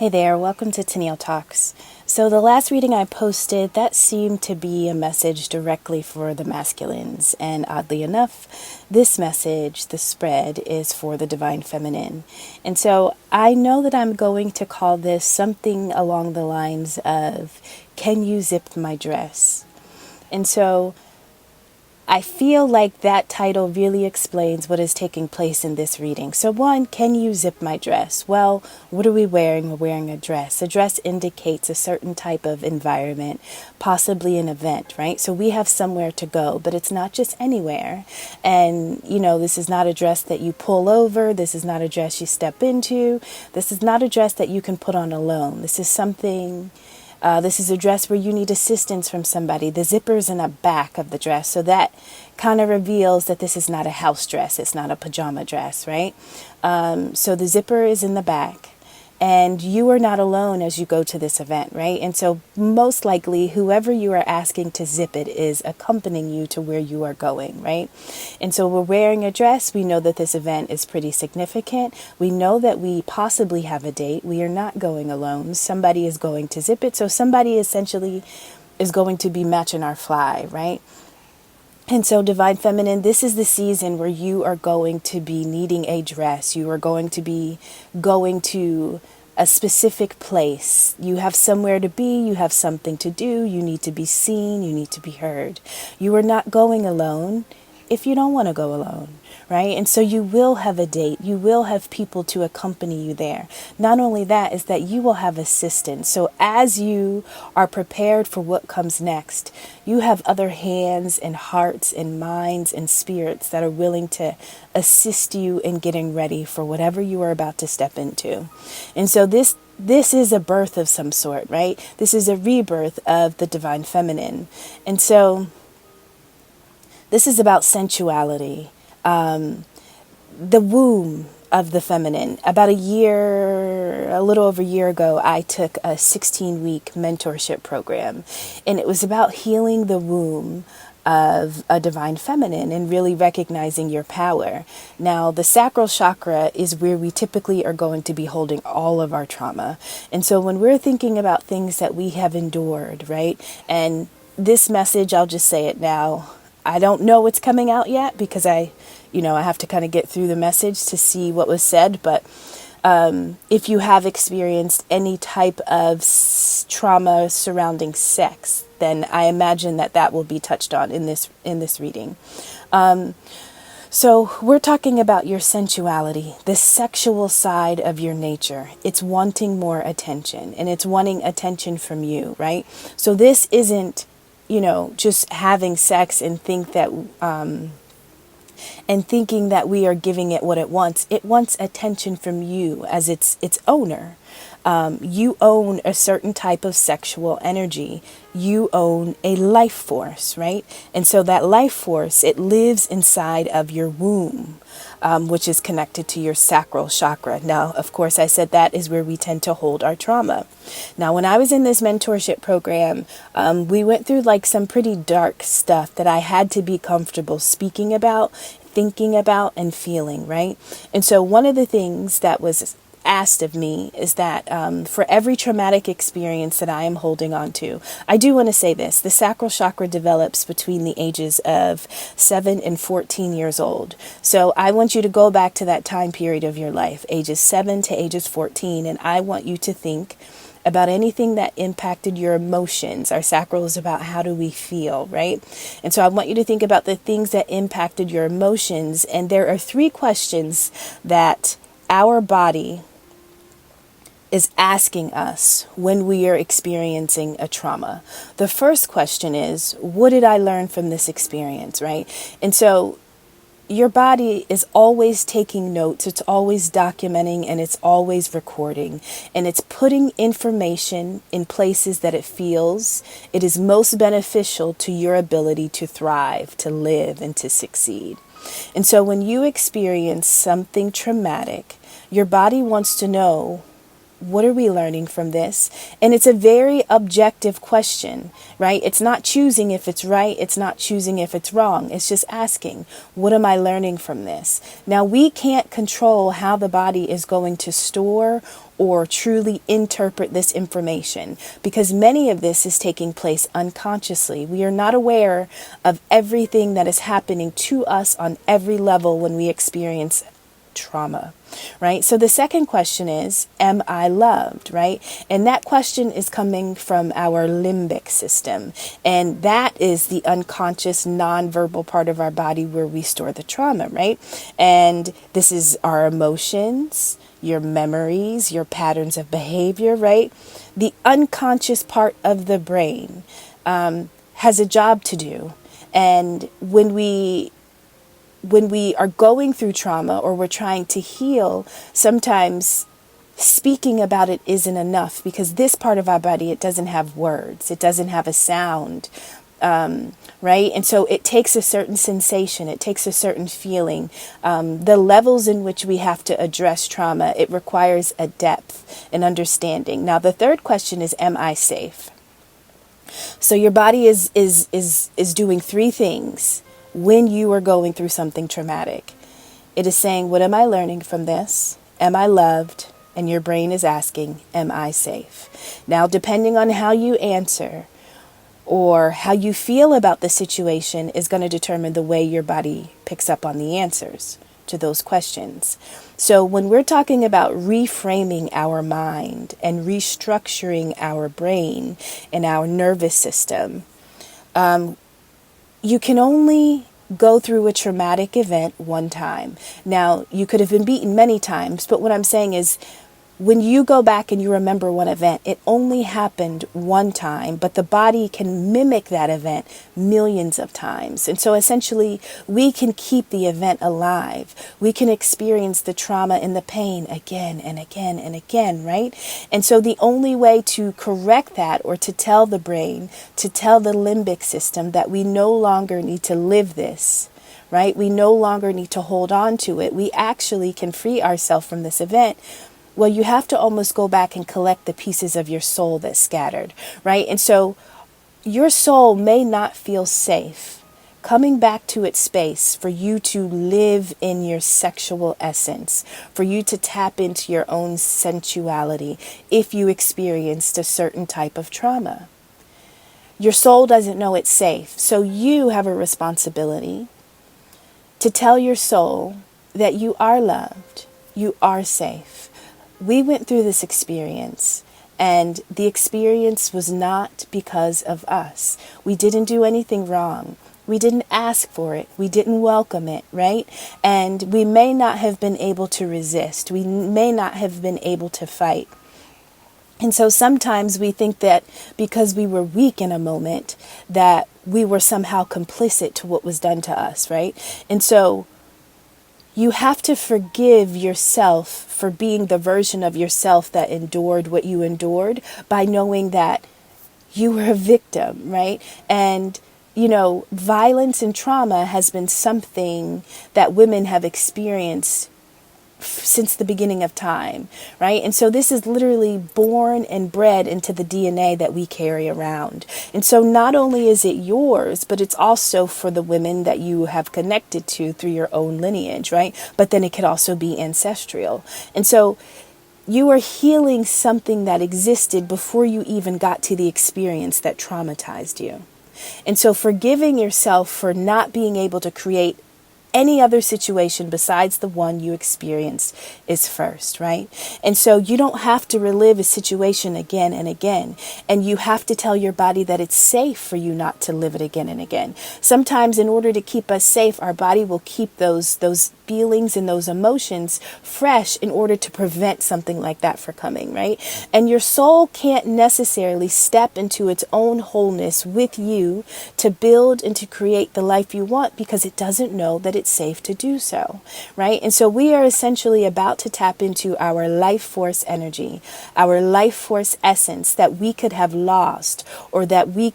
Hey there, welcome to Tennille Talks. So the last reading I posted, that seemed to be a message directly for the masculines. And oddly enough, this message, the spread, is for the divine feminine. And so I know that I'm going to call this something along the lines of, can you zip my dress? And so I feel like that title really explains what is taking place in this reading. So one, can you zip my dress? Well, what are we wearing? We're wearing a dress. A dress indicates a certain type of environment, possibly an event, right? So we have somewhere to go, but it's not just anywhere. And, this is not a dress that you pull over. This is not a dress you step into. This is not a dress that you can put on alone. This is a dress where you need assistance from somebody. The zipper's in the back of the dress. So that kind of reveals that this is not a house dress. It's not a pajama dress, right? So the zipper is in the back. And you are not alone as you go to this event, right? And so most likely, whoever you are asking to zip it is accompanying you to where you are going, right? And so we're wearing a dress. We know that this event is pretty significant. We know that we possibly have a date. We are not going alone. Somebody is going to zip it. So somebody essentially is going to be matching our fly, right? And so Divine Feminine, this is the season where you are going to be needing a dress. You are going to be going to a specific place. You have somewhere to be. You have something to do. You need to be seen. You need to be heard. You are not going alone if you don't want to go alone, right? And so you will have a date. You will have people to accompany you there. Not only that, is that you will have assistance. So as you are prepared for what comes next, you have other hands and hearts and minds and spirits that are willing to assist you in getting ready for whatever you are about to step into. And so this is a birth of some sort, right? This is a rebirth of the Divine Feminine. And so this is about sensuality, the womb of the feminine. About a little over a year ago, I took a 16-week mentorship program, and it was about healing the womb of a divine feminine and really recognizing your power. Now, the sacral chakra is where we typically are going to be holding all of our trauma. And so when we're thinking about things that we have endured, right? And this message, I'll just say it now, I don't know what's coming out yet because I have to kind of get through the message to see what was said. But if you have experienced any type of trauma surrounding sex, then I imagine that will be touched on in this reading. So we're talking about your sensuality, the sexual side of your nature. It's wanting more attention, and it's wanting attention from you, right? So this isn't just having sex and thinking that we are giving it what it wants. It wants attention from you as its owner. You own a certain type of sexual energy. You own a life force, right? And so that life force, it lives inside of your womb, which is connected to your sacral chakra. Now, of course, I said that is where we tend to hold our trauma. Now, when I was in this mentorship program, we went through some pretty dark stuff that I had to be comfortable speaking about, thinking about, and feeling, right? And so one of the things that was asked of me is that for every traumatic experience that I am holding on to, I do want to say this, the sacral chakra develops between the ages of 7 and 14 years old. So I want you to go back to that time period of your life, ages 7 to ages 14, and I want you to think about anything that impacted your emotions. Our sacral is about how do we feel, right? And so I want you to think about the things that impacted your emotions. And there are 3 questions that our body is asking us when we are experiencing a trauma. The first question is, what did I learn from this experience, right? And so your body is always taking notes, it's always documenting, and it's always recording. And it's putting information in places that it feels it is most beneficial to your ability to thrive, to live, and to succeed. And so when you experience something traumatic, your body wants to know What are we learning from this? And it's a very objective question, right? It's not choosing if it's right. It's not choosing if it's wrong. It's just asking, what am I learning from this? Now, we can't control how the body is going to store or truly interpret this information, because many of this is taking place unconsciously. We are not aware of everything that is happening to us on every level when we experience trauma, right? So the second question is, am I loved, right? And that question is coming from our limbic system. And that is the unconscious, nonverbal part of our body where we store the trauma, right? And this is our emotions, your memories, your patterns of behavior, right? The unconscious part of the brain has a job to do. And when we are going through trauma or we're trying to heal, sometimes speaking about it isn't enough, because this part of our body, it doesn't have words. It doesn't have a sound, right? And so it takes a certain sensation. It takes a certain feeling. The levels in which we have to address trauma, it requires a depth and understanding. Now, the third question is, am I safe? So your body is doing three things when you are going through something traumatic. It is saying, what am I learning from this? Am I loved? And your brain is asking, am I safe? Now, depending on how you answer or how you feel about the situation is going to determine the way your body picks up on the answers to those questions. So when we're talking about reframing our mind and restructuring our brain and our nervous system, you can only go through a traumatic event one time. Now, you could have been beaten many times, but what I'm saying is, when you go back and you remember one event, it only happened one time, but the body can mimic that event millions of times. And so essentially, we can keep the event alive. We can experience the trauma and the pain again and again and again, right? And so the only way to correct that, or to tell the brain, to tell the limbic system that we no longer need to live this, right? We no longer need to hold on to it. We actually can free ourselves from this event. Well, you have to almost go back and collect the pieces of your soul that's scattered, right? And so your soul may not feel safe coming back to its space for you to live in your sexual essence, for you to tap into your own sensuality if you experienced a certain type of trauma. Your soul doesn't know it's safe. So you have a responsibility to tell your soul that you are loved, you are safe. We went through this experience, and the experience was not because of us. We didn't do anything wrong. We didn't ask for it. We didn't welcome it, right? And we may not have been able to resist. We may not have been able to fight. And so sometimes we think that because we were weak in a moment, that we were somehow complicit to what was done to us, right? And so you have to forgive yourself for being the version of yourself that endured what you endured, by knowing that you were a victim, right? And, you know, violence and trauma has been something that women have experienced since the beginning of time, right? And so this is literally born and bred into the DNA that we carry around. And so not only is it yours, but it's also for the women that you have connected to through your own lineage, right? But then it could also be ancestral. And so you are healing something that existed before you even got to the experience that traumatized you. And so forgiving yourself for not being able to create any other situation besides the one you experienced is first, right? And so you don't have to relive a situation again and again. And you have to tell your body that it's safe for you not to live it again and again. Sometimes in order to keep us safe, our body will keep those feelings and those emotions fresh in order to prevent something like that from coming, right? And your soul can't necessarily step into its own wholeness with you to build and to create the life you want, because it doesn't know that it's safe to do so, right? And so we are essentially about to tap into our life force energy, our life force essence that we could have lost, or that we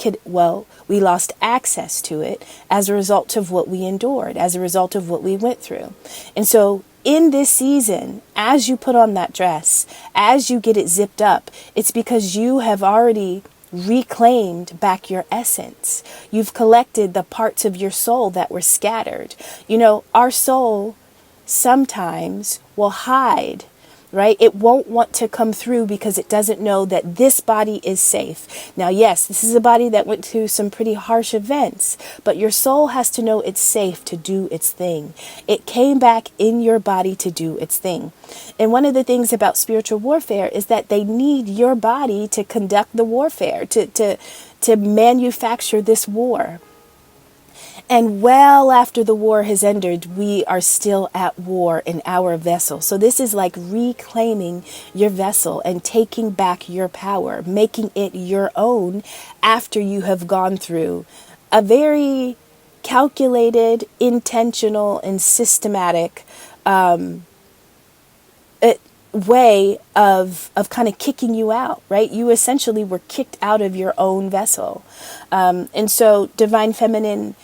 lost access to it as a result of what we endured, as a result of what we went through. And so in this season, as you put on that dress, as you get it zipped up, it's because you have already reclaimed back your essence. You've collected the parts of your soul that were scattered. You know, our soul sometimes will hide, right? It won't want to come through because it doesn't know that this body is safe. Now, yes, this is a body that went through some pretty harsh events, but your soul has to know it's safe to do its thing. It came back in your body to do its thing. And one of the things about spiritual warfare is that they need your body to conduct the warfare, to manufacture this war. And well after the war has ended, we are still at war in our vessel. So this is like reclaiming your vessel and taking back your power, making it your own after you have gone through a very calculated, intentional, and systematic way of kind of kicking you out, right? You essentially were kicked out of your own vessel. And so Divine Feminine,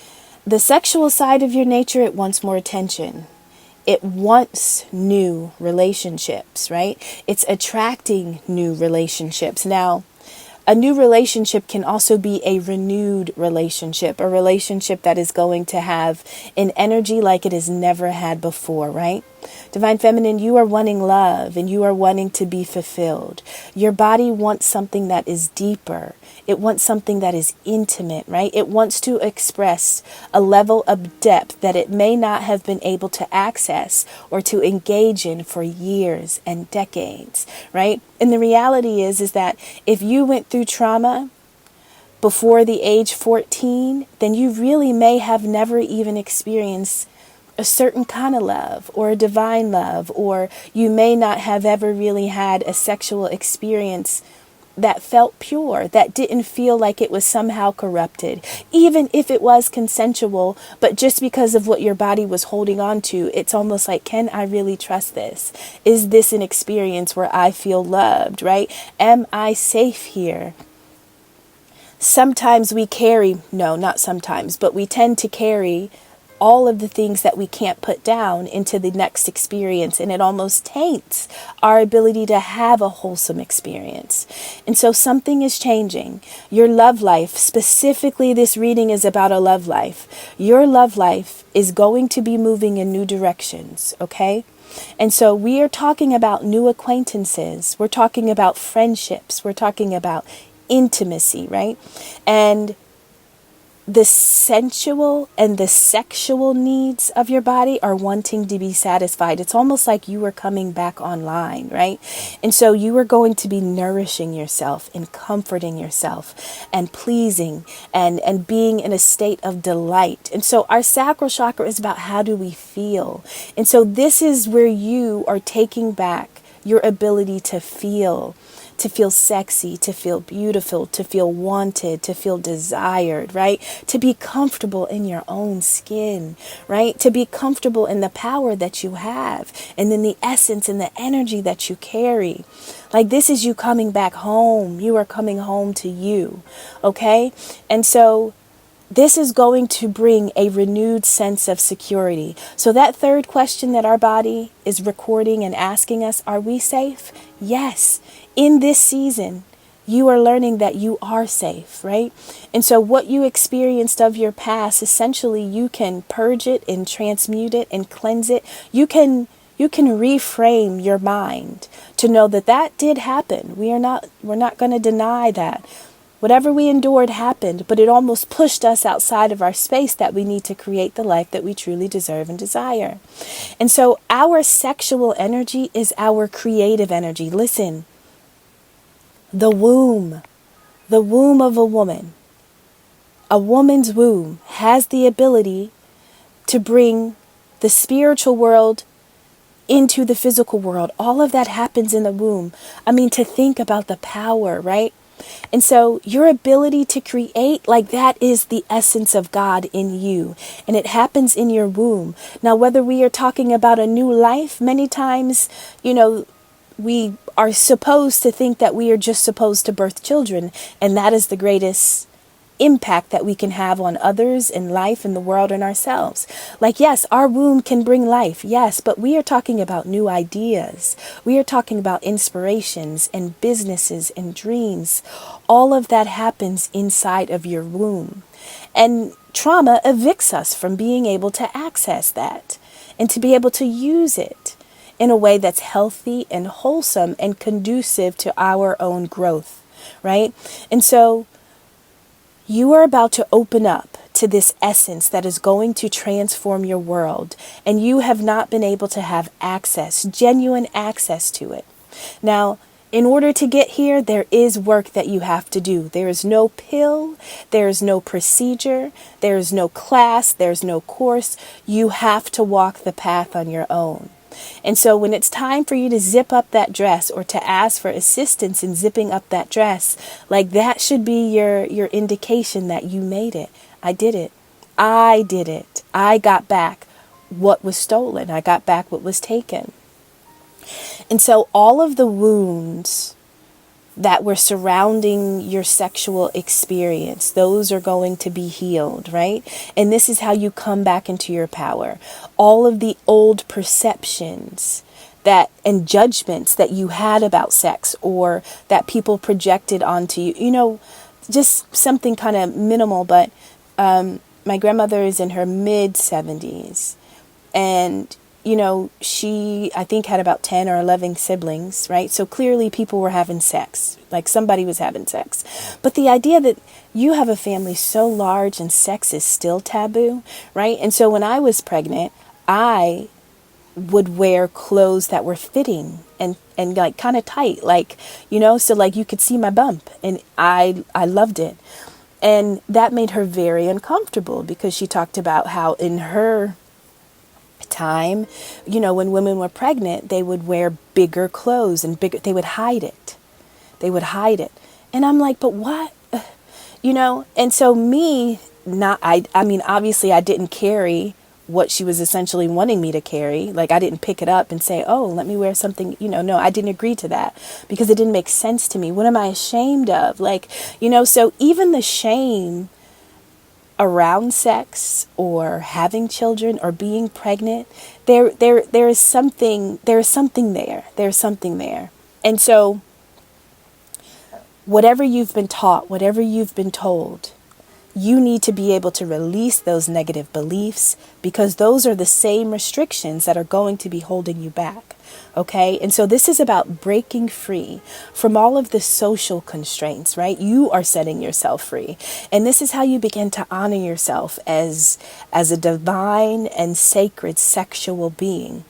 the sexual side of your nature, it wants more attention. It wants new relationships, right? It's attracting new relationships. Now, a new relationship can also be a renewed relationship, a relationship that is going to have an energy like it has never had before, right? Divine Feminine, you are wanting love and you are wanting to be fulfilled. Your body wants something that is deeper. It wants something that is intimate, right? It wants to express a level of depth that it may not have been able to access or to engage in for years and decades, right? And the reality is that if you went through trauma before the age 14, then you really may have never even experienced a certain kind of love or a divine love, or you may not have ever really had a sexual experience that felt pure, that didn't feel like it was somehow corrupted, even if it was consensual, but just because of what your body was holding on to, it's almost like, can I really trust this? Is this an experience where I feel loved, right? Am I safe here? Sometimes we carry, no, not sometimes, but we tend to carry all of the things that we can't put down into the next experience, and it almost taints our ability to have a wholesome experience. And so something is changing. Your love life, specifically this reading is about a love life. Your love life is going to be moving in new directions, okay? And so we are talking about new acquaintances. We're talking about friendships. We're talking about intimacy, right? And the sensual and the sexual needs of your body are wanting to be satisfied. It's almost like you are coming back online, right? And so you are going to be nourishing yourself and comforting yourself and pleasing and being in a state of delight. And so our sacral chakra is about how do we feel? And so this is where you are taking back your ability to feel sexy, to feel beautiful, to feel wanted, to feel desired, right? To be comfortable in your own skin, right? To be comfortable in the power that you have and in the essence and the energy that you carry. Like this is you coming back home. You are coming home to you, okay? And so this is going to bring a renewed sense of security. So that third question that our body is recording and asking us, are we safe? Yes. In this season, you are learning that you are safe, right? And so what you experienced of your past, essentially you can purge it and transmute it and cleanse it. You can reframe your mind to know that that did happen. We're not going to deny that. Whatever we endured happened, but it almost pushed us outside of our space that we need to create the life that we truly deserve and desire. And so our sexual energy is our creative energy. Listen, the womb of a woman's womb has the ability to bring the spiritual world into the physical world. All of that happens in the womb. I mean, to think about the power, right? And so your ability to create, like that is the essence of God in you. And it happens in your womb. Now, whether we are talking about a new life, many times, we are supposed to think that we are just supposed to birth children. And that is the greatest impact that we can have on others in life, in the world, and ourselves. Like, yes, our womb can bring life, yes, but we are talking about new ideas. We are talking about inspirations and businesses and dreams. All of that happens inside of your womb. And trauma evicts us from being able to access that and to be able to use it in a way that's healthy and wholesome and conducive to our own growth, right? And so you are about to open up to this essence that is going to transform your world, and you have not been able to have access, genuine access to it. Now, in order to get here, there is work that you have to do. There is no pill, there is no procedure, there is no class, there's no course. You have to walk the path on your own. And so when it's time for you to zip up that dress or to ask for assistance in zipping up that dress, like that should be your indication that you made it. I did it. I did it. I got back what was stolen. I got back what was taken. And so all of the wounds that were surrounding your sexual experience, those are going to be healed, right? And this is how you come back into your power. All of the old perceptions that and judgments that you had about sex or that people projected onto you, just something kind of minimal, but my grandmother is in her mid 70s, and she, I think, had about 10 or 11 siblings, right? So clearly people were having sex, like somebody was having sex. But the idea that you have a family so large and sex is still taboo, right? And so when I was pregnant, I would wear clothes that were fitting and like kind of tight, like, so like you could see my bump, and I loved it. And that made her very uncomfortable because she talked about how in her time, when women were pregnant, they would wear bigger clothes and they would hide it. And I'm like, but what? And so obviously I didn't carry what she was essentially wanting me to carry. Like I didn't pick it up and say, oh, let me wear something, no, I didn't agree to that because it didn't make sense to me. What am I ashamed of? So even the shame around sex or having children or being pregnant, there is something there. And so whatever you've been taught, whatever you've been told, you need to be able to release those negative beliefs because those are the same restrictions that are going to be holding you back. Okay. And so this is about breaking free from all of the social constraints, right? You are setting yourself free. And this is how you begin to honor yourself as a divine and sacred sexual being.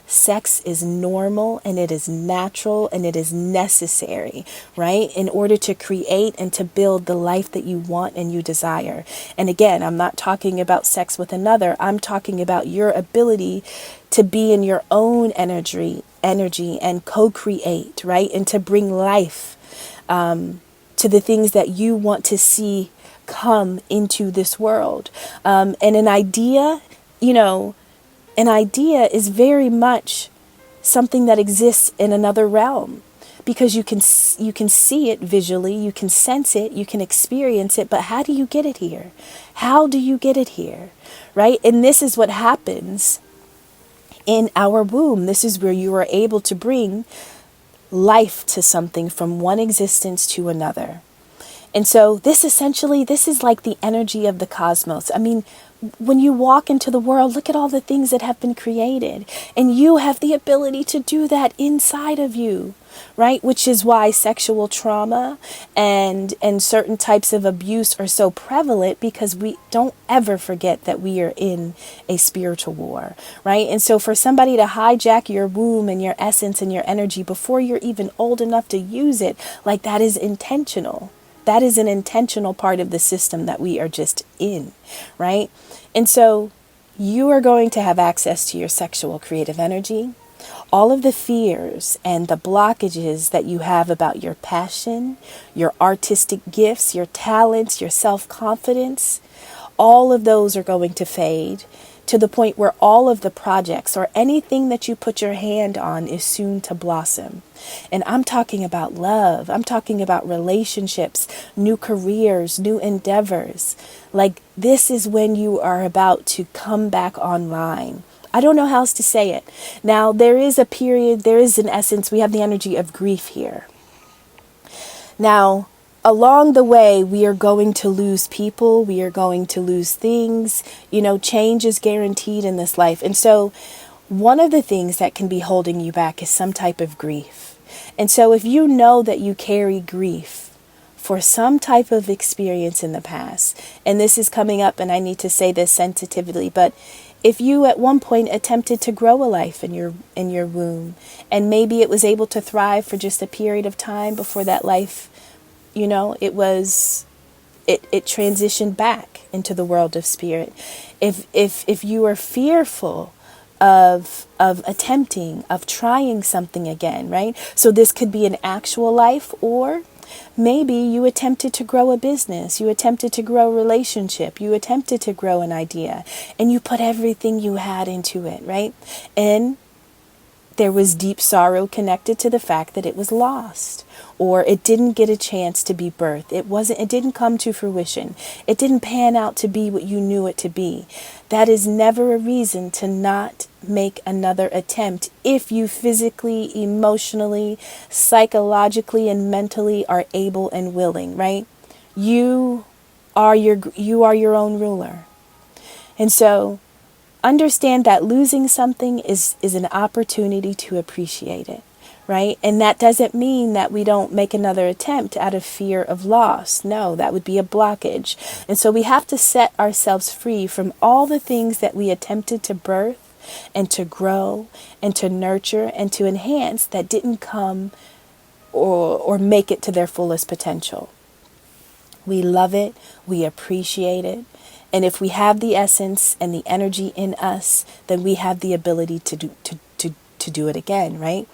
Sex is normal and it is natural and it is necessary, right? In order to create and to build the life that you want and you desire. And again, I'm not talking about sex with another. I'm talking about your ability to be in your own energy and co-create, right? And to bring life to the things that you want to see come into this world. And an idea is very much something that exists in another realm because you can see it visually, you can sense it, you can experience it, but how do you get it here? How do you get it here, right? And this is what happens in our womb. This is where you are able to bring life to something from one existence to another. And so this is like the energy of the cosmos. I mean, when you walk into the world, look at all the things that have been created. And you have the ability to do that inside of you, right? Which is why sexual trauma and certain types of abuse are so prevalent, because we don't ever forget that we are in a spiritual war, right? And so for somebody to hijack your womb and your essence and your energy before you're even old enough to use it, like that is intentional. That is an intentional part of the system that we are just in, right? And so you are going to have access to your sexual creative energy. All of the fears and the blockages that you have about your passion, your artistic gifts, your talents, your self-confidence, all of those are going to fade to the point where all of the projects or anything that you put your hand on is soon to blossom. And I'm talking about love. I'm talking about relationships, new careers, new endeavors. Like, this is when you are about to come back online. I don't know how else to say it. Now, there is a period, there is an essence, we have the energy of grief here. Now, along the way, we are going to lose people, we are going to lose things. Change is guaranteed in this life. And so one of the things that can be holding you back is some type of grief. And so if you know that you carry grief for some type of experience in the past, and this is coming up, and I need to say this sensitively, but if you at one point attempted to grow a life in your womb, and maybe it was able to thrive for just a period of time before that life, it transitioned back into the world of spirit. If you are fearful of attempting, of trying something again, right? So this could be an actual life, or maybe you attempted to grow a business, you attempted to grow a relationship, you attempted to grow an idea, and you put everything you had into it, right? And there was deep sorrow connected to the fact that it was lost, or it didn't get a chance to be birthed. It didn't come to fruition. It didn't pan out to be what you knew it to be. That is never a reason to not make another attempt if you physically, emotionally, psychologically, and mentally are able and willing, right? You are your own ruler. And so understand that losing something is an opportunity to appreciate it, right? And that doesn't mean that we don't make another attempt out of fear of loss. No, that would be a blockage. And so we have to set ourselves free from all the things that we attempted to birth and to grow and to nurture and to enhance that didn't come or make it to their fullest potential. We love it. We appreciate it. And if we have the essence and the energy in us, then we have the ability to do it again, right?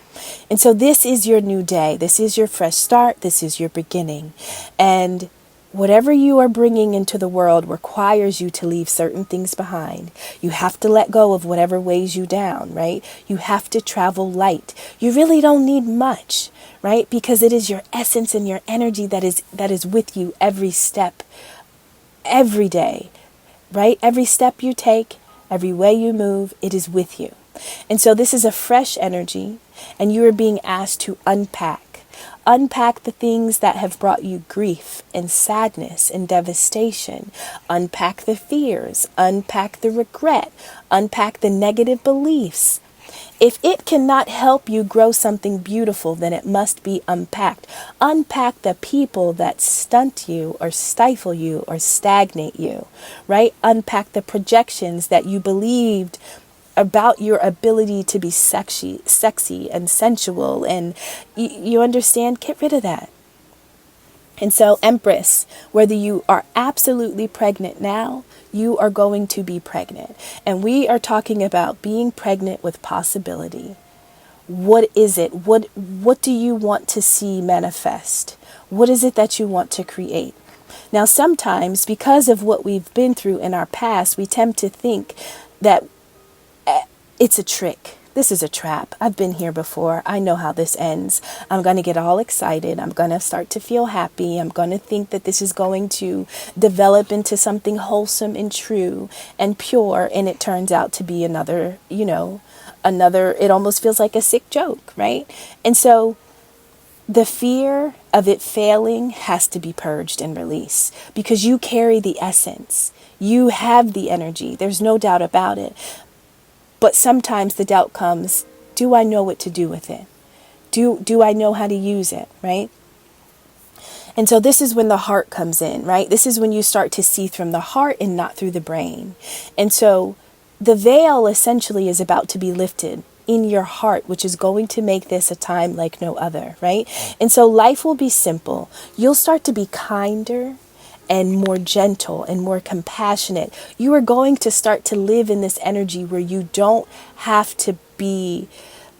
And so this is your new day. This is your fresh start. This is your beginning. And whatever you are bringing into the world requires you to leave certain things behind. You have to let go of whatever weighs you down, right? You have to travel light. You really don't need much, right? Because it is your essence and your energy that is with you every step, every day. Right? Every step you take, every way you move, it is with you. And so this is a fresh energy, and you are being asked to unpack. Unpack the things that have brought you grief and sadness and devastation. Unpack the fears. Unpack the regret. Unpack the negative beliefs. If it cannot help you grow something beautiful, then it must be unpacked. Unpack the people that stunt you or stifle you or stagnate you, right? Unpack the projections that you believed about your ability to be sexy and sensual. And you understand? Get rid of that. And so, Empress, whether you are absolutely pregnant now, you are going to be pregnant. And we are talking about being pregnant with possibility. What is it? What do you want to see manifest? What is it that you want to create? Now, sometimes, because of what we've been through in our past, we tend to think that it's a trick. This is a trap. I've been here before. I know how this ends. I'm going to get all excited. I'm going to start to feel happy. I'm going to think that this is going to develop into something wholesome and true and pure. And it turns out to be another, it almost feels like a sick joke, right? And so the fear of it failing has to be purged and released, because you carry the essence. You have the energy. There's no doubt about it. But sometimes the doubt comes, do I know what to do with it? Do I know how to use it, right? And so this is when the heart comes in, right? This is when you start to see from the heart and not through the brain. And so the veil essentially is about to be lifted in your heart, which is going to make this a time like no other, right? And so life will be simple. You'll start to be kinder and more gentle and more compassionate. You are going to start to live in this energy where you don't have to be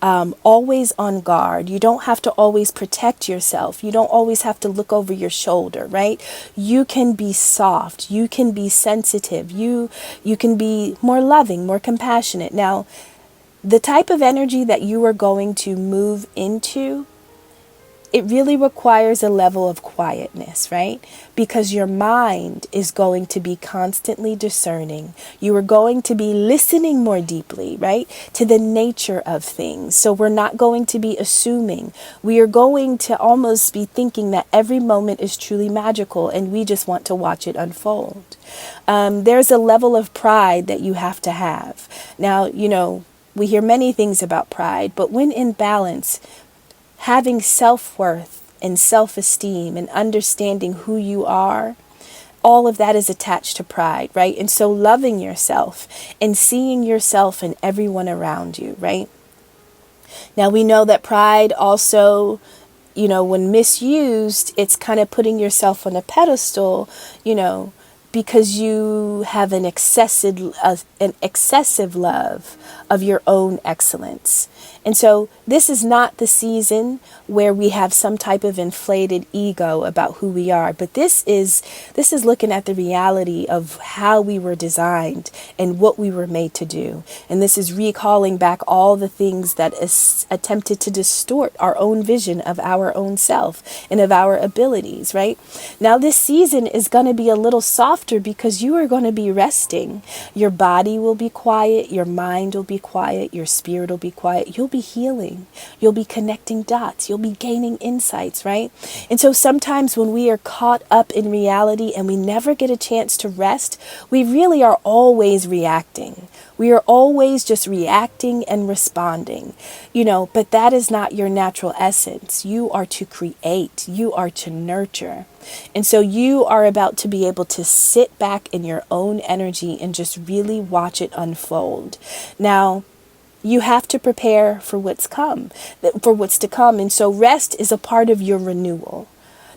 always on guard. You don't have to always protect yourself. You don't always have to look over your shoulder, right? You can be soft. You can be sensitive. You can be more loving, more compassionate. Now, the type of energy that you are going to move into, it really requires a level of quietness, right? Because your mind is going to be constantly discerning. You are going to be listening more deeply, right? To the nature of things. So we're not going to be assuming. We are going to almost be thinking that every moment is truly magical and we just want to watch it unfold. There's a level of pride that you have to have. Now, we hear many things about pride, but when in balance, having self-worth and self-esteem and understanding who you are, all of that is attached to pride, right? And so loving yourself and seeing yourself in everyone around you, right? Now we know that pride also, when misused, it's kind of putting yourself on a pedestal, because you have an excessive love of your own excellence. And so this is not the season where we have some type of inflated ego about who we are, but this is looking at the reality of how we were designed and what we were made to do. And this is recalling back all the things that is attempted to distort our own vision of our own self and of our abilities, right? Now this season is going to be a little softer because you are going to be resting. Your body will be quiet, your mind will be quiet, your spirit will be quiet. You'll be healing. You'll be connecting dots. You'll be gaining insights, right? And so sometimes when we are caught up in reality and we never get a chance to rest, we really are always reacting. We are always just reacting and responding, but that is not your natural essence. You are to create. You are to nurture. And so you are about to be able to sit back in your own energy and just really watch it unfold. Now, you have to prepare for what's to come. And so rest is a part of your renewal.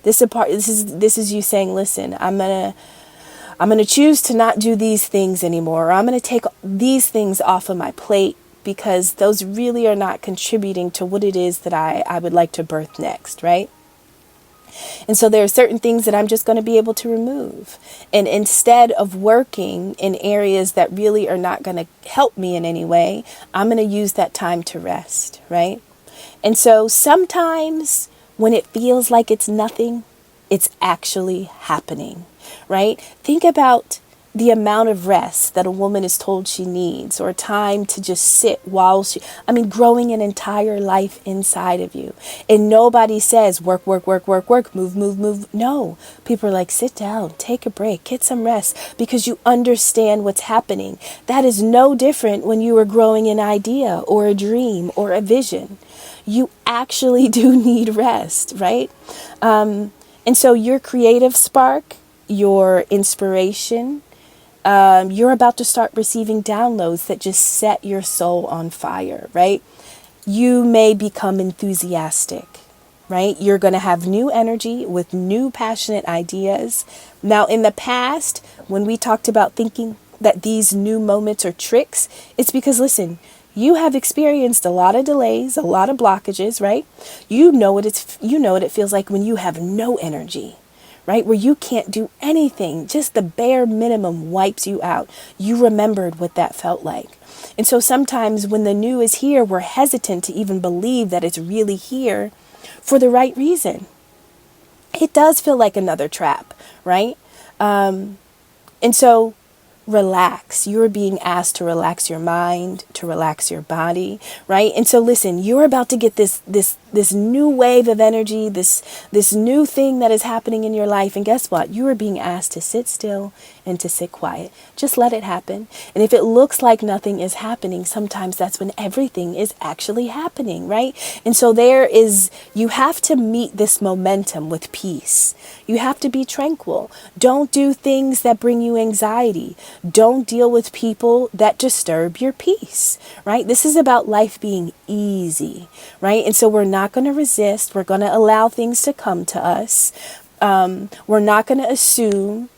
This is you saying, listen, I'm going to choose to not do these things anymore. Or I'm going to take these things off of my plate because those really are not contributing to what it is that I would like to birth next, right? And so there are certain things that I'm just going to be able to remove. And instead of working in areas that really are not going to help me in any way, I'm going to use that time to rest, right? And so sometimes when it feels like it's nothing, it's actually happening, right? Think about the amount of rest that a woman is told she needs, or time to just sit while growing an entire life inside of you. And nobody says work, move. No, people are like, sit down, take a break, get some rest, because you understand what's happening. That is no different when you are growing an idea or a dream or a vision. You actually do need rest, right? And so your creative spark, your inspiration, you're about to start receiving downloads that just set your soul on fire, right? You may become enthusiastic, right? You're going to have new energy with new passionate ideas. Now, in the past, when we talked about thinking that these new moments are tricks, it's because, listen, you have experienced a lot of delays, a lot of blockages, right? You know what it feels like when you have no energy, right? Where you can't do anything. Just the bare minimum wipes you out. You remembered what that felt like. And so sometimes when the new is here, we're hesitant to even believe that it's really here for the right reason. It does feel like another trap, right? And so relax. You're being asked to relax your mind, to relax your body, right? And so listen, you're about to get this new wave of energy, this new thing that is happening in your life. And guess what? You are being asked to sit still and to sit quiet. Just let it happen. And if it looks like nothing is happening, sometimes that's when everything is actually happening, right? And so you have to meet this momentum with peace. You have to be tranquil. Don't do things that bring you anxiety. Don't deal with people that disturb your peace, right? This is about life being easy, right? And so we're not going to resist. We're going to allow things to come to us. We're not going to assume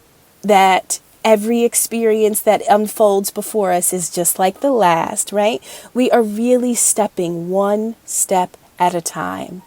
that every experience that unfolds before us is just like the last, right? We are really stepping one step at a time.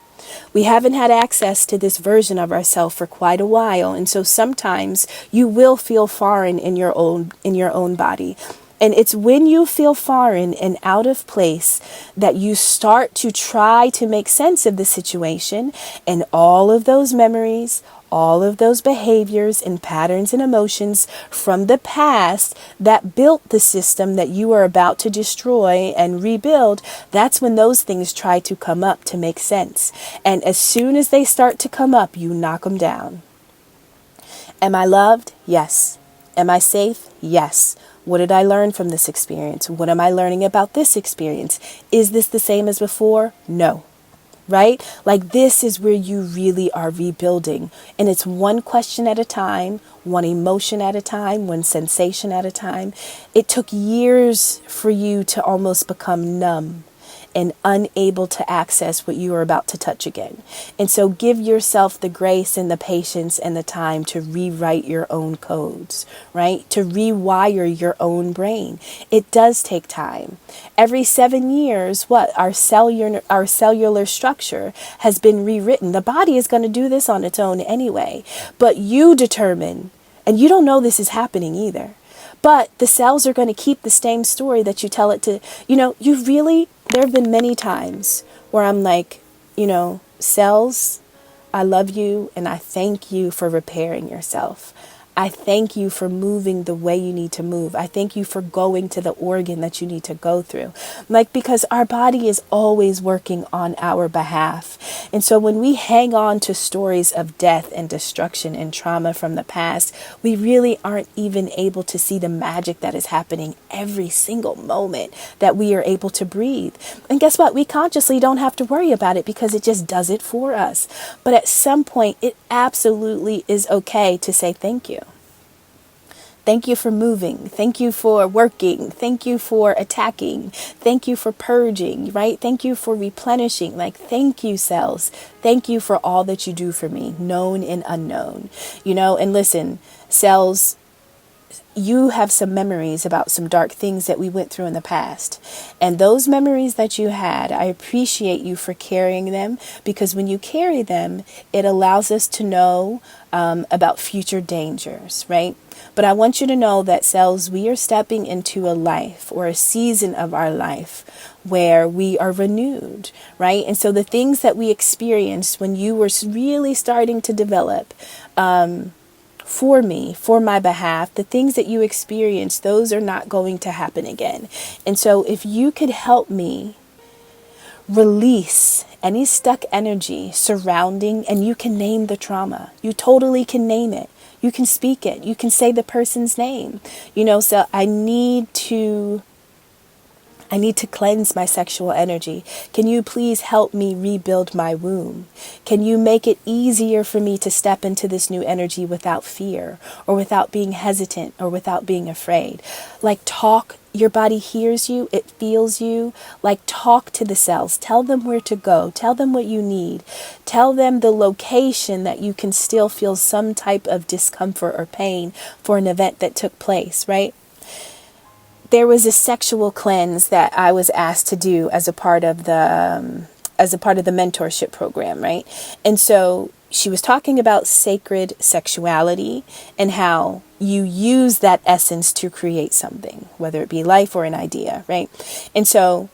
We haven't had access to this version of ourselves for quite a while, and so sometimes you will feel foreign in your own body. And it's when you feel foreign and out of place that you start to try to make sense of the situation, and all of those memories, all of those behaviors and patterns and emotions from the past that built the system that you are about to destroy and rebuild, that's when those things try to come up to make sense. And as soon as they start to come up, you knock them down. Am I loved? Yes. Am I safe? Yes. What did I learn from this experience? What am I learning about this experience? Is this the same as before? No. Right? Like, this is where you really are rebuilding. And it's one question at a time, one emotion at a time, one sensation at a time. It took years for you to almost become numb and unable to access what you are about to touch again. And so give yourself the grace and the patience and the time to rewrite your own codes, right? To rewire your own brain. It does take time. Every 7 years, our cellular structure has been rewritten. The body is going to do this on its own anyway, but you determine, and you don't know this is happening either. But the cells are going to keep the same story that you tell it to. There have been many times where I'm like, cells, I love you and I thank you for repairing yourself. I thank you for moving the way you need to move. I thank you for going to the organ that you need to go through. Because our body is always working on our behalf. And so when we hang on to stories of death and destruction and trauma from the past, we really aren't even able to see the magic that is happening every single moment that we are able to breathe. And guess what? We consciously don't have to worry about it because it just does it for us. But at some point, it absolutely is okay to say thank you. Thank you for moving. Thank you for working. Thank you for attacking. Thank you for purging, right? Thank you for replenishing. Thank you, cells. Thank you for all that you do for me, known and unknown. And listen, cells, you have some memories about some dark things that we went through in the past. And those memories that you had, I appreciate you for carrying them, because when you carry them, it allows us to know about future dangers, right? But I want you to know that, cells, we are stepping into a life or a season of our life where we are renewed, right? And so the things that we experienced when you were really starting to develop, for me, for my behalf, the things that you experienced, those are not going to happen again. And so if you could help me release any stuck energy surrounding, and you can name the trauma. You totally can name it. You can speak it. You can say the person's name. So I need to cleanse my sexual energy. Can you please help me rebuild my womb? Can you make it easier for me to step into this new energy without fear or without being hesitant or without being afraid? Talk. Your body hears you. It feels you. Talk to the cells. Tell them where to go. Tell them what you need. Tell them the location that you can still feel some type of discomfort or pain for an event that took place, right? There was a sexual cleanse that I was asked to do as a part of the mentorship program, right? And so she was talking about sacred sexuality and how you use that essence to create something, whether it be life or an idea, right? And so,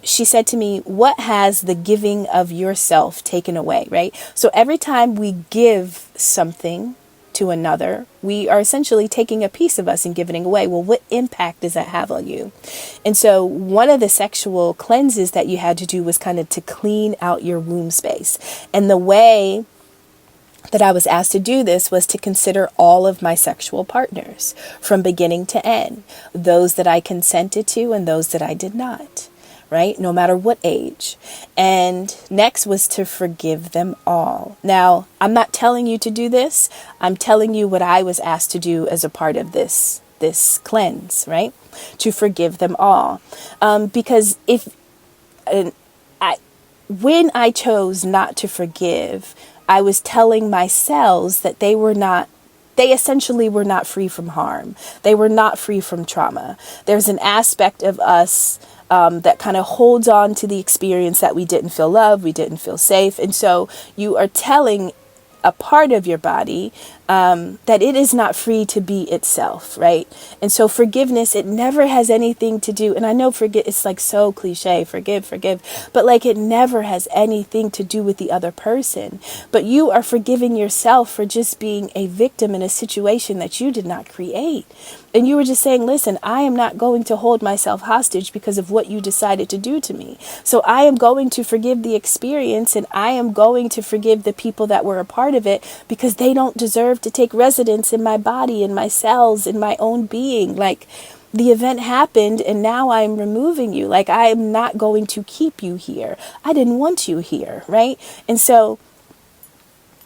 she said to me, what has the giving of yourself taken away, right? So every time we give something to another, we are essentially taking a piece of us and giving it away. Well, what impact does that have on you? And so one of the sexual cleanses that you had to do was kind of to clean out your womb space. And the way that I was asked to do this was to consider all of my sexual partners from beginning to end, those that I consented to and those that I did not. Right? No matter what age. And next was to forgive them all. Now, I'm not telling you to do this. I'm telling you what I was asked to do as a part of this cleanse, right? To forgive them all. Because when I chose not to forgive, I was telling my cells that they were not they essentially were not free from harm. They were not free from trauma. There's an aspect of us that kind of holds on to the experience that we didn't feel loved, we didn't feel safe. And so you are telling a part of your body that it is not free to be itself, right? And so forgiveness, it never has anything to do, and I know it's like so cliche, forgive, but like it never has anything to do with the other person. But you are forgiving yourself for just being a victim in a situation that you did not create. And you were just saying, listen, I am not going to hold myself hostage because of what you decided to do to me. So I am going to forgive the experience, and I am going to forgive the people that were a part of it, because they don't deserve to take residence in my body, in my cells, in my own being. Like, the event happened and now I'm removing you. Like, I am not going to keep you here. I didn't want you here, right? And so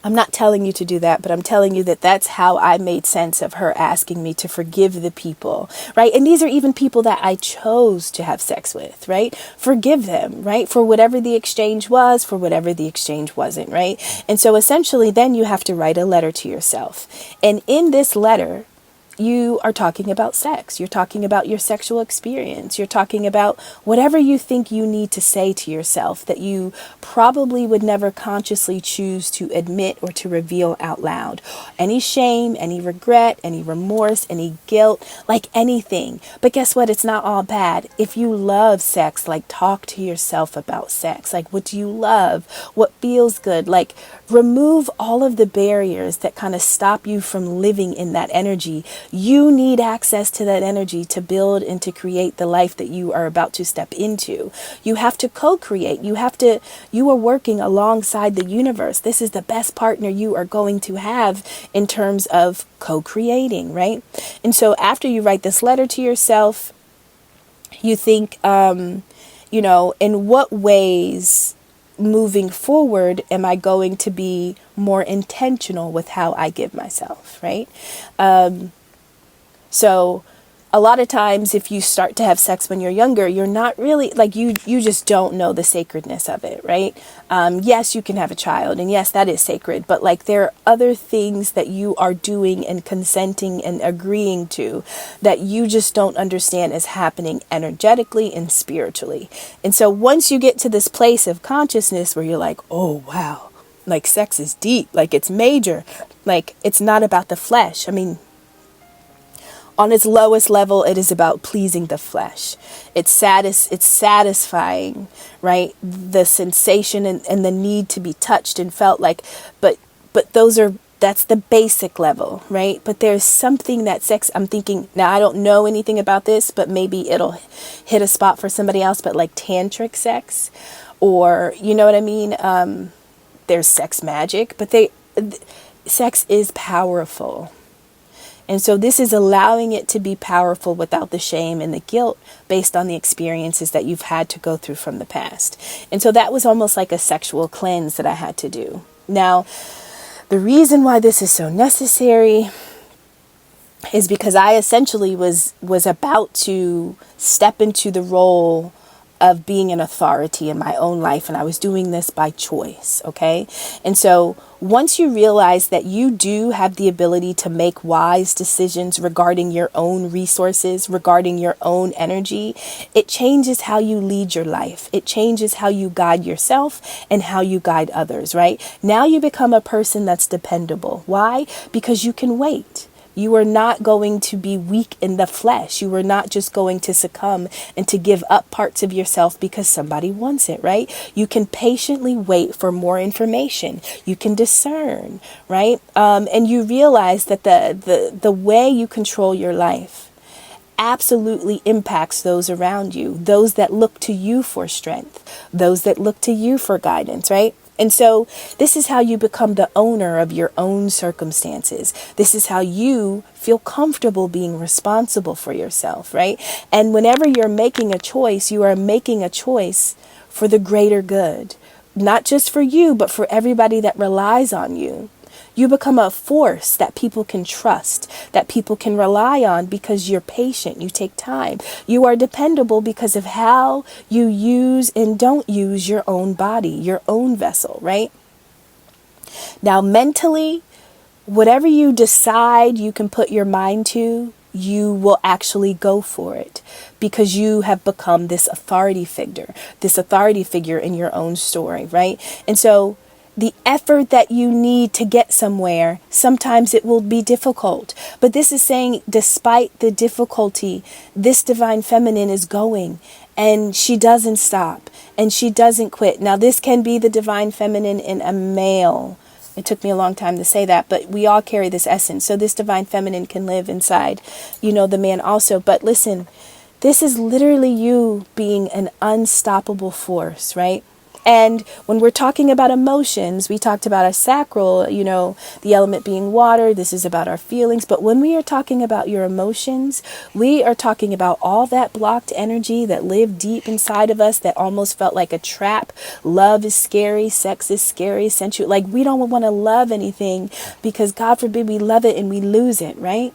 I'm not telling you to do that, but I'm telling you that that's how I made sense of her asking me to forgive the people, right? And these are even people that I chose to have sex with, right? Forgive them, right? For whatever the exchange was, for whatever the exchange wasn't, right? And so essentially then you have to write a letter to yourself. And in this letter, you are talking about sex. You're talking about your sexual experience. You're talking about whatever you think you need to say to yourself that you probably would never consciously choose to admit or to reveal out loud. Any shame, any regret, any remorse, any guilt, like anything. But guess what? It's not all bad. If you love sex, like, talk to yourself about sex. Like, what do you love? What feels good? Like, remove all of the barriers that kind of stop you from living in that energy. You need access to that energy to build and to create the life that you are about to step into. You have to co-create. You are working alongside the universe. This is the best partner you are going to have in terms of co-creating, right? And so after you write this letter to yourself, you think, in what ways moving forward am I going to be more intentional with how I give myself, right? So a lot of times if you start to have sex when you're younger, you're not really, like, you just don't know the sacredness of it, right? Yes, you can have a child, and yes, that is sacred, but like, there are other things that you are doing and consenting and agreeing to that you just don't understand is happening energetically and spiritually. And so once you get to this place of consciousness where you're like, oh, wow, like, sex is deep, like, it's major, like, it's not about the flesh. I mean, on its lowest level, it is about pleasing the flesh. It's satisfying, right? The sensation and the need to be touched and felt like, but that's the basic level, right? But there's something that sex, I'm thinking, now I don't know anything about this, but maybe it'll hit a spot for somebody else, but like tantric sex, or, you know what I mean? There's sex magic, but sex is powerful. And so this is allowing it to be powerful without the shame and the guilt based on the experiences that you've had to go through from the past. And so that was almost like a sexual cleanse that I had to do. Now, the reason why this is so necessary is because I essentially was about to step into the role of being an authority in my own life, and I was doing this by choice, okay? And so once you realize that you do have the ability to make wise decisions regarding your own resources, regarding your own energy, it changes how you lead your life. It changes how you guide yourself and how you guide others, right? Now you become a person that's dependable. Why? Because you can wait. You are not going to be weak in the flesh. You are not just going to succumb and to give up parts of yourself because somebody wants it, right? You can patiently wait for more information. You can discern, right? And you realize that the way you control your life absolutely impacts those around you, those that look to you for strength, those that look to you for guidance, right? And so this is how you become the owner of your own circumstances. This is how you feel comfortable being responsible for yourself, right? And whenever you're making a choice, you are making a choice for the greater good, not just for you, but for everybody that relies on you. You become a force that people can trust, that people can rely on because you're patient, you take time. You are dependable because of how you use and don't use your own body, your own vessel, right? Now, mentally, whatever you decide you can put your mind to, you will actually go for it because you have become this authority figure in your own story, right? And so the effort that you need to get somewhere, sometimes it will be difficult. But this is saying, despite the difficulty, this divine feminine is going, and she doesn't stop and she doesn't quit. Now, this can be the divine feminine in a male. It took me a long time to say that, but we all carry this essence. So this divine feminine can live inside, the man also. But listen, this is literally you being an unstoppable force, right? And when we're talking about emotions, we talked about our sacral, the element being water. This is about our feelings. But when we are talking about your emotions, we are talking about all that blocked energy that lived deep inside of us that almost felt like a trap. Love is scary. Sex is scary. Sensual. Like, we don't want to love anything because, God forbid, we love it and we lose it, right?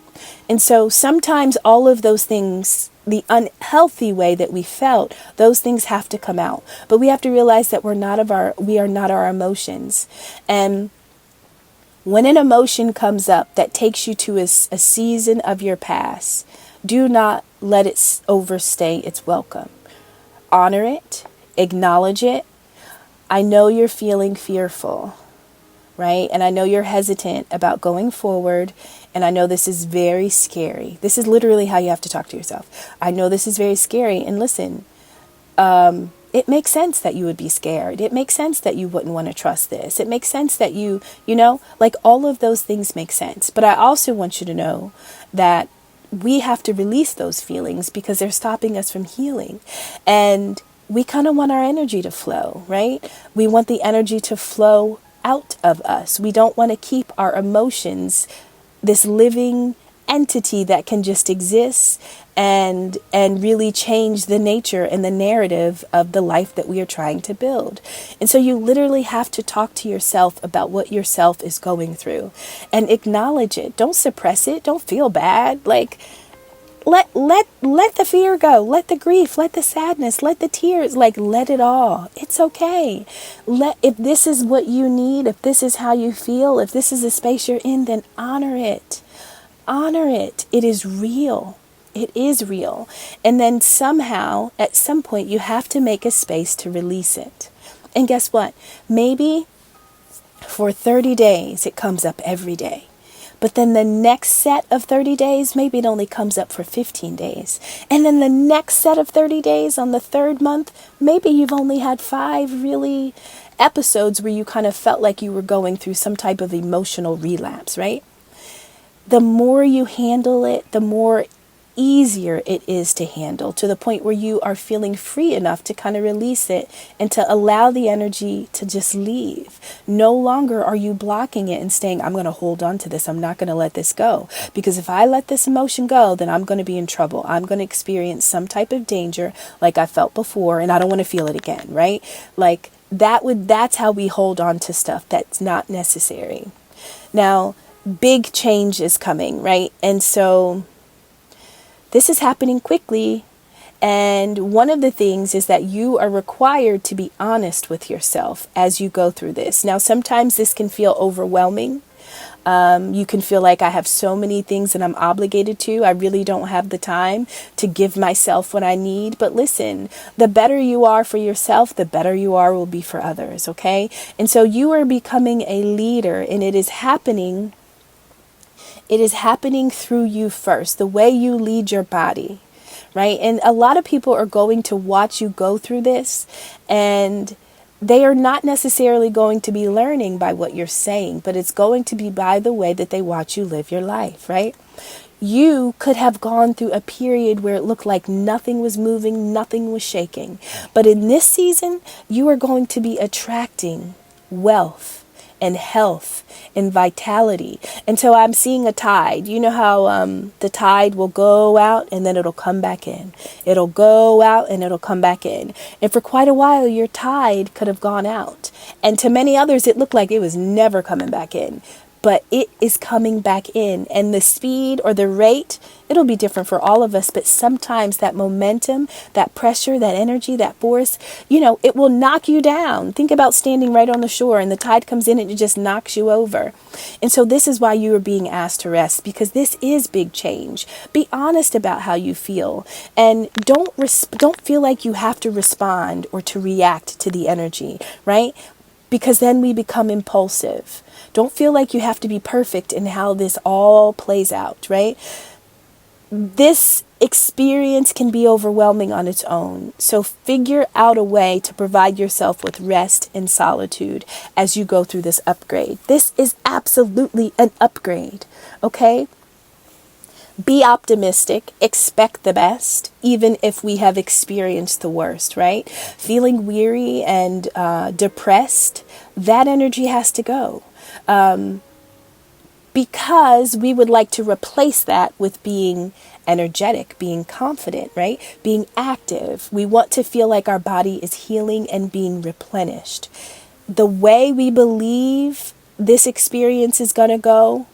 And so sometimes all of those things, the unhealthy way that we felt, those things have to come out. But we have to realize that we are not our emotions. And when an emotion comes up that takes you to a season of your past, do not let it overstay its welcome. Honor it, acknowledge it. I know you're feeling fearful, right? And I know you're hesitant about going forward. And I know this is very scary. This is literally how you have to talk to yourself. I know this is very scary. And listen, it makes sense that you would be scared. It makes sense that you wouldn't want to trust this. It makes sense that like all of those things make sense. But I also want you to know that we have to release those feelings because they're stopping us from healing. And we kind of want our energy to flow, right? We want the energy to flow out of us. We don't want to keep our emotions this living entity that can just exist and really change the nature and the narrative of the life that we are trying to build. And so you literally have to talk to yourself about what yourself is going through and acknowledge it. Don't suppress it. Don't feel bad. Like, let the fear go. Let the grief, let the sadness, let the tears, let it all. It's okay. If this is what you need, if this is how you feel, if this is the space you're in, then honor it. Honor it. It is real. It is real. And then somehow, at some point, you have to make a space to release it. And guess what? Maybe for 30 days, it comes up every day. But then the next set of 30 days, maybe it only comes up for 15 days. And then the next set of 30 days on the third month, maybe you've only had 5 really episodes where you kind of felt like you were going through some type of emotional relapse, right? The more you handle it, the more easier it is to handle, to the point where you are feeling free enough to kind of release it and to allow the energy to just leave. No longer are you blocking it and saying, I'm going to hold on to this. I'm not going to let this go. Because if I let this emotion go, then I'm going to be in trouble. I'm going to experience some type of danger like I felt before, and I don't want to feel it again, right? Like that's how we hold on to stuff that's not necessary. Now, big change is coming, right? And so this is happening quickly, and one of the things is that you are required to be honest with yourself as you go through this. Now, sometimes this can feel overwhelming. You can feel like I have so many things that I'm obligated to. I really don't have the time to give myself what I need. But listen, the better you are for yourself, the better you will be for others, okay? And so you are becoming a leader, and it is happening. It is happening through you first, the way you lead your body, right? And a lot of people are going to watch you go through this, and they are not necessarily going to be learning by what you're saying, but it's going to be by the way that they watch you live your life, right? You could have gone through a period where it looked like nothing was moving, nothing was shaking. But in this season, you are going to be attracting wealth and health and vitality. And so I'm seeing a tide. You know how the tide will go out and then it'll come back in. It'll go out and it'll come back in. And for quite a while, your tide could have gone out. And to many others, it looked like it was never coming back in. but it is coming back in. And the speed or the rate, it'll be different for all of us, but sometimes that momentum, that pressure, that energy, that force, it will knock you down. Think about standing right on the shore and the tide comes in and it just knocks you over. And so this is why you are being asked to rest, because this is big change. Be honest about how you feel, and don't feel like you have to respond or to react to the energy, right? Because then we become impulsive. Don't feel like you have to be perfect in how this all plays out, right? This experience can be overwhelming on its own. So figure out a way to provide yourself with rest and solitude as you go through this upgrade. This is absolutely an upgrade, okay? Be optimistic, expect the best, even if we have experienced the worst, right? Feeling weary and depressed, that energy has to go. Because we would like to replace that with being energetic, being confident, right? Being active. We want to feel like our body is healing and being replenished. The way we believe this experience is going to go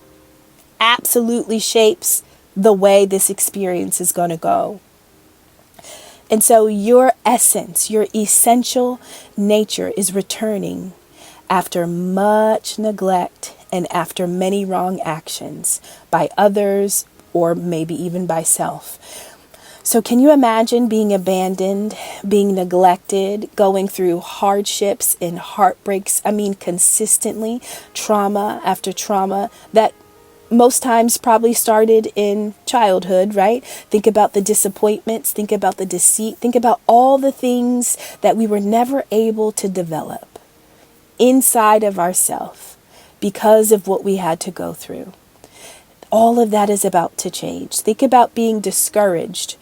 absolutely shapes the way this experience is going to go. And so your essence, your essential nature is returning after much neglect and after many wrong actions by others or maybe even by self. So can you imagine being abandoned, being neglected, going through hardships and heartbreaks? I mean, consistently, trauma after trauma that most times probably started in childhood, right? Think about the disappointments, think about the deceit, think about all the things that we were never able to develop inside of ourselves because of what we had to go through. All of that is about to change. Think about being discouraged,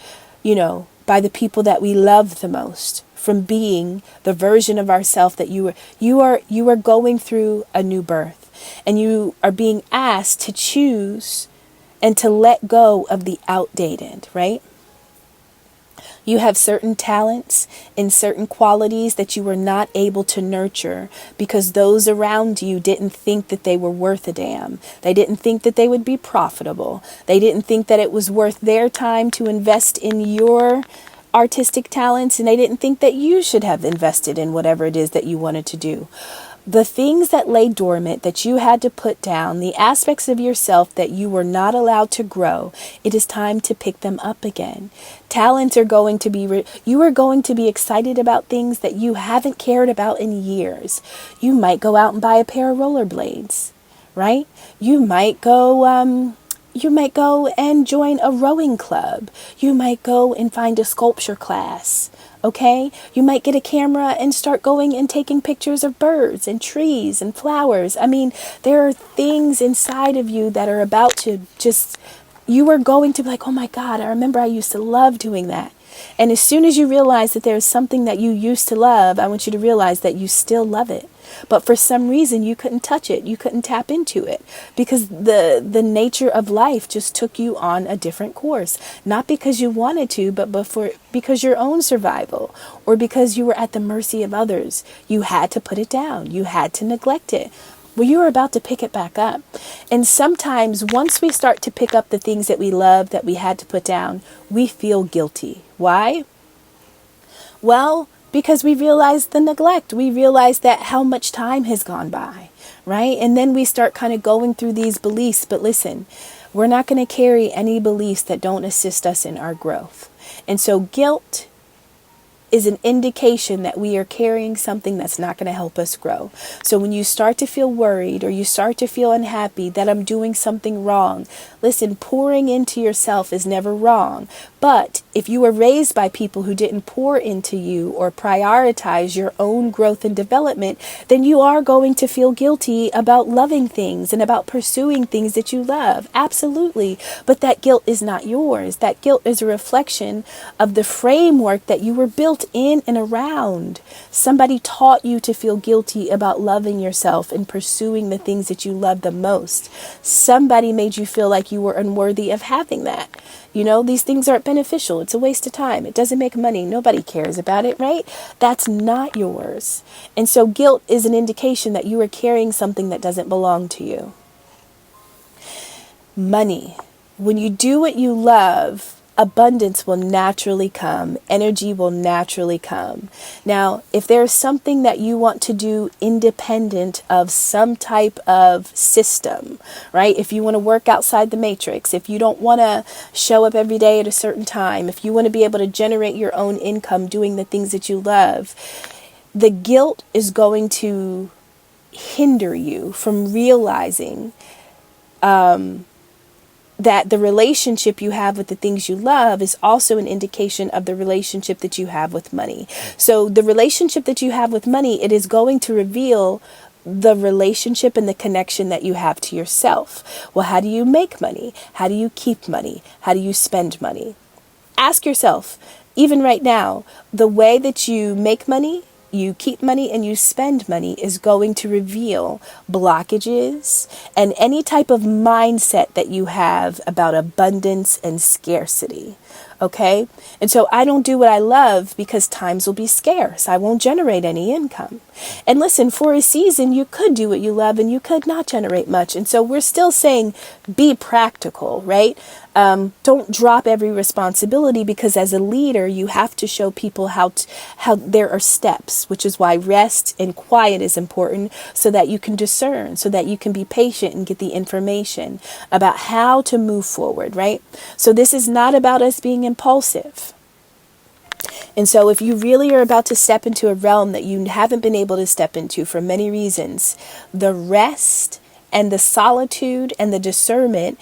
by the people that we love the most from being the version of ourselves that you are going through a new birth. And you are being asked to choose and to let go of the outdated, right? You have certain talents and certain qualities that you were not able to nurture because those around you didn't think that they were worth a damn. They didn't think that they would be profitable. They didn't think that it was worth their time to invest in your artistic talents, and they didn't think that you should have invested in whatever it is that you wanted to do. The things that lay dormant that you had to put down, the aspects of yourself that you were not allowed to grow, it is time to pick them up again. Talents are going to be, you are going to be excited about things that you haven't cared about in years. You might go out and buy a pair of rollerblades, right? You might go and join a rowing club. You might go and find a sculpture class. Okay, you might get a camera and start going and taking pictures of birds and trees and flowers. I mean, there are things inside of you that are about to you are going to be like, oh my God, I remember I used to love doing that. And as soon as you realize that there's something that you used to love, I want you to realize that you still love it. But for some reason, you couldn't touch it. You couldn't tap into it because the nature of life just took you on a different course. Not because you wanted to, but because your own survival or because you were at the mercy of others. You had to put it down. You had to neglect it. Well, you were about to pick it back up. And sometimes once we start to pick up the things that we love that we had to put down, we feel guilty. Why? Well, because we realize the neglect. We realize that how much time has gone by, right? And then we start kind of going through these beliefs. But listen, we're not going to carry any beliefs that don't assist us in our growth. And so guilt is an indication that we are carrying something that's not going to help us grow. So when you start to feel worried or you start to feel unhappy that I'm doing something wrong, listen, pouring into yourself is never wrong. But if you were raised by people who didn't pour into you or prioritize your own growth and development, then you are going to feel guilty about loving things and about pursuing things that you love. Absolutely. But that guilt is not yours. That guilt is a reflection of the framework that you were built in and around. Somebody taught you to feel guilty about loving yourself and pursuing the things that you love the most. Somebody made you feel like you were unworthy of having that. These things aren't beneficial. It's a waste of time. It doesn't make money. Nobody cares about it, right? That's not yours. And so guilt is an indication that you are carrying something that doesn't belong to you. Money. When you do what you love, abundance will naturally come. Energy will naturally come. Now, if there's something that you want to do independent of some type of system, right? If you want to work outside the matrix, if you don't want to show up every day at a certain time, if you want to be able to generate your own income doing the things that you love, the guilt is going to hinder you from realizing that the relationship you have with the things you love is also an indication of the relationship that you have with money. So the relationship that you have with money, it is going to reveal the relationship and the connection that you have to yourself. Well, how do you make money? How do you keep money? How do you spend money? Ask yourself, even right now, the way that you make money, you keep money, and you spend money is going to reveal blockages and any type of mindset that you have about abundance and scarcity. Okay? And so I don't do what I love because times will be scarce. I won't generate any income. And listen, for a season, you could do what you love and you could not generate much. And so we're still saying be practical, right? Don't drop every responsibility, because as a leader, you have to show people how there are steps, which is why rest and quiet is important, so that you can discern, so that you can be patient and get the information about how to move forward, right? So this is not about us being impulsive. And so if you really are about to step into a realm that you haven't been able to step into for many reasons, the rest and the solitude and the discernment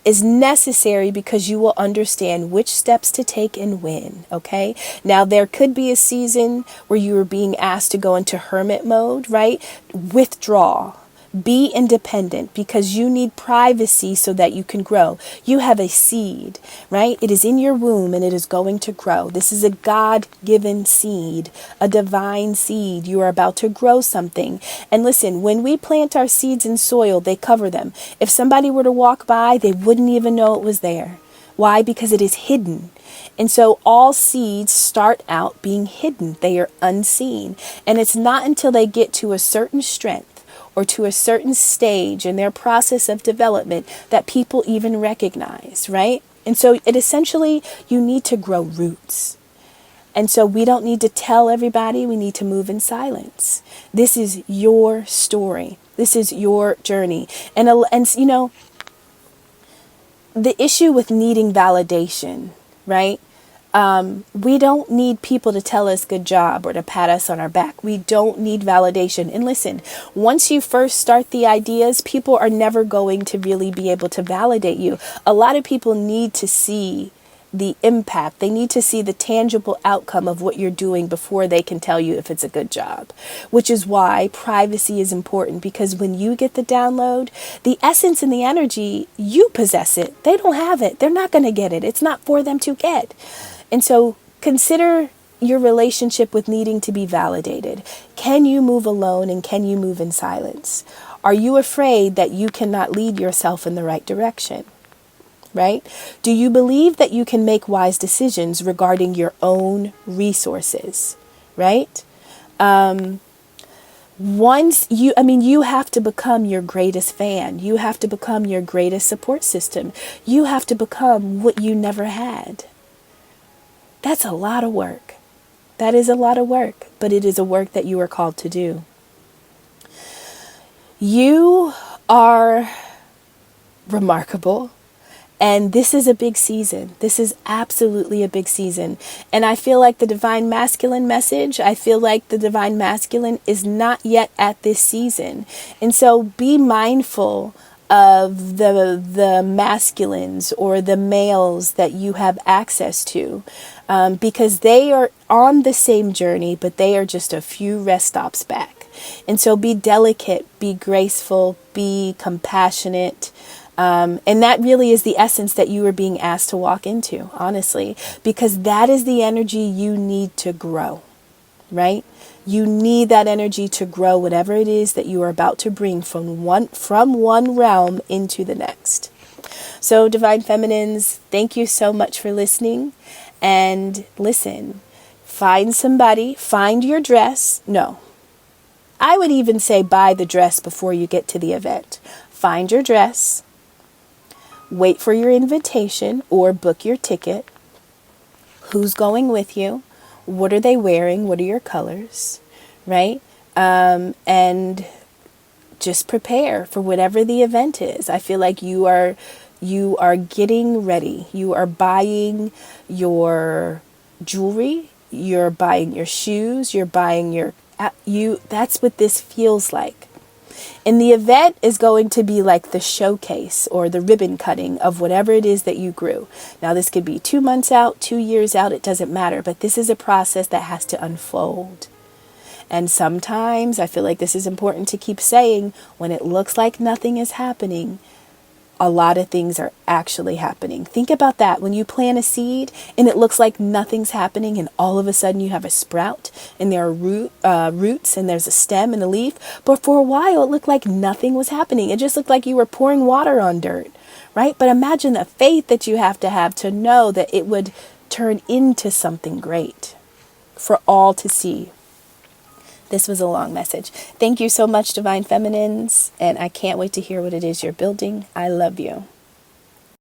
is necessary, because you will understand which steps to take and when, okay? Now, there could be a season where you are being asked to go into hermit mode, right? Withdraw. Be independent, because you need privacy so that you can grow. You have a seed, right? It is in your womb and it is going to grow. This is a God-given seed, a divine seed. You are about to grow something. And listen, when we plant our seeds in soil, they cover them. If somebody were to walk by, they wouldn't even know it was there. Why? Because it is hidden. And so all seeds start out being hidden. They are unseen. And it's not until they get to a certain strength or to a certain stage in their process of development that people even recognize, right? And so it essentially, you need to grow roots. And so we don't need to tell everybody, we need to move in silence. This is your story. This is your journey. And you know, the issue with needing validation, right? We don't need people to tell us good job or to pat us on our back. We don't need validation. And listen, once you first start the ideas, people are never going to really be able to validate you. A lot of people need to see the impact. They need to see the tangible outcome of what you're doing before they can tell you if it's a good job, which is why privacy is important, because when you get the download, the essence and the energy, you possess it. They don't have it. They're not going to get it. It's not for them to get. And so consider your relationship with needing to be validated. Can you move alone, and can you move in silence? Are you afraid that you cannot lead yourself in the right direction? Right? Do you believe that you can make wise decisions regarding your own resources? Right? You have to become your greatest fan. You have to become your greatest support system. You have to become what you never had. That's a lot of work. That is a lot of work, but it is a work that you are called to do. You are remarkable. And this is a big season. This is absolutely a big season. And I feel like the divine masculine message, I feel like the divine masculine is not yet at this season. And so be mindful of the masculines or the males that you have access to, because they are on the same journey, but they are just a few rest stops back. And so be delicate, be graceful, be compassionate. And that really is the essence that you are being asked to walk into, honestly, because that is the energy you need to grow, right? You need that energy to grow whatever it is that you are about to bring from one realm into the next. So, Divine Feminines, thank you so much for listening. And listen, find somebody, find your dress. No, I would even say buy the dress before you get to the event. Find your dress. Wait for your invitation or book your ticket. Who's going with you? What are they wearing? What are your colors? Right? And just prepare for whatever the event is. I feel like you are getting ready. You are buying your jewelry, you're buying your shoes, you're buying your that's what this feels like. And the event is going to be like the showcase or the ribbon cutting of whatever it is that you grew. Now, this could be 2 months out, 2 years out, it doesn't matter. But this is a process that has to unfold. And sometimes I feel like this is important to keep saying, when it looks like nothing is happening, a lot of things are actually happening. Think about that. When you plant a seed and it looks like nothing's happening, and all of a sudden you have a sprout and there are roots and there's a stem and a leaf. But for a while it looked like nothing was happening. It just looked like you were pouring water on dirt, right? But imagine the faith that you have to know that it would turn into something great for all to see. This was a long message. Thank you so much, Divine Feminines, and I can't wait to hear what it is you're building. I love you.